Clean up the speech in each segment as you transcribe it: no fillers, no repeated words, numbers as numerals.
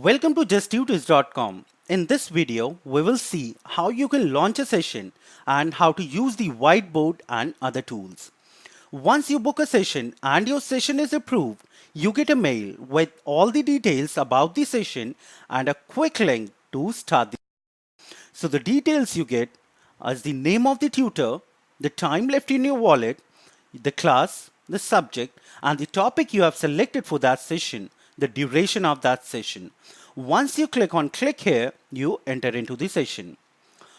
Welcome to JustTutors.com. In this video, we will see how you can launch a session and how to use the whiteboard and other tools. Once you book a session and your session is approved, you get a mail with all the details about the session and a quick link to start the. So the details you get is the name of the tutor, the time left in your wallet, the class, the subject, and the topic you have selected for that session, the duration of that session. Once you click on click here, you enter into the session.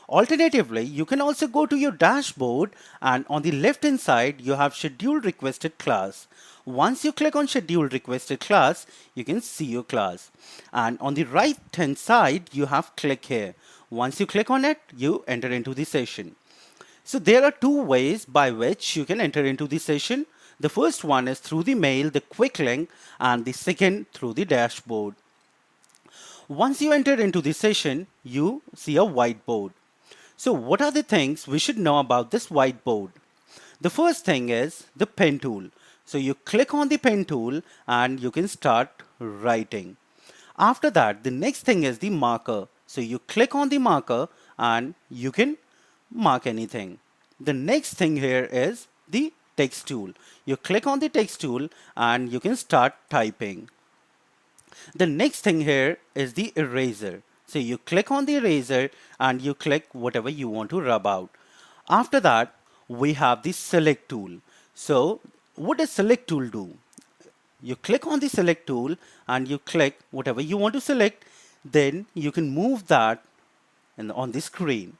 Alternatively, you can also go to your dashboard and on the left hand side, you have schedule requested class. Once you click on schedule requested class, you can see your class. And on the right hand side, you have click here. Once you click on it, you enter into the session. So there are two ways by which you can enter into the session. The first one is through the mail, the quick link, and the second through the dashboard. Once you enter into the session, you see a whiteboard. So what are the things we should know about this whiteboard? The first thing is the pen tool. So you click on the pen tool and you can start writing. After that, the next thing is the marker. So you click on the marker and you can mark anything. The next thing here is the text tool. You click on the text tool and you can start typing. The next thing here is the eraser. So you click on the eraser and you click whatever you want to rub out. After that, we have the select tool. So what does select tool do? You click on the select tool and you click whatever you want to select. Then you can move that on the screen.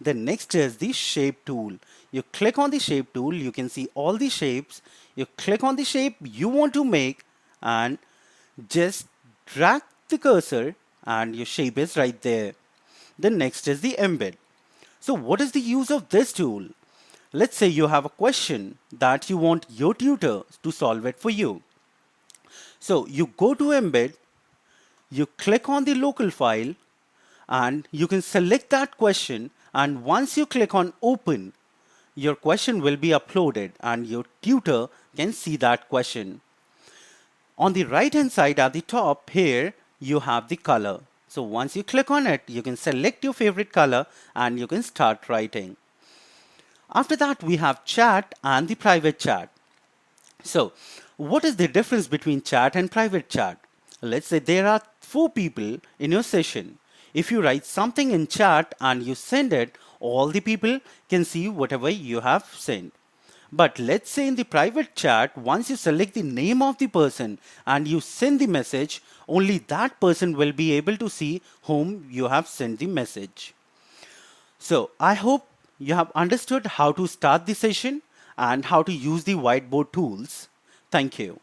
The next is the shape tool. You click on the shape tool, you can see all the shapes. You click on the shape you want to make and just drag the cursor and your shape is right there. The next is the embed. So what is the use of this tool? Let's say you have a question that you want your tutor to solve it for you. So you go to embed, you click on the local file and you can select that question, and once you click on open, your question will be uploaded and your tutor can see that question. On the right hand side at the top here, you have the color. So once you click on it, you can select your favorite color and you can start writing. After that, we have chat and the private chat. So what is the difference between chat and private chat? Let's say there are 4 people in your session. If you write something in chat and you send it, all the people can see whatever you have sent. But let's say in the private chat, once you select the name of the person and you send the message, only that person will be able to see whom you have sent the message. So I hope you have understood how to start the session and how to use the whiteboard tools. Thank you.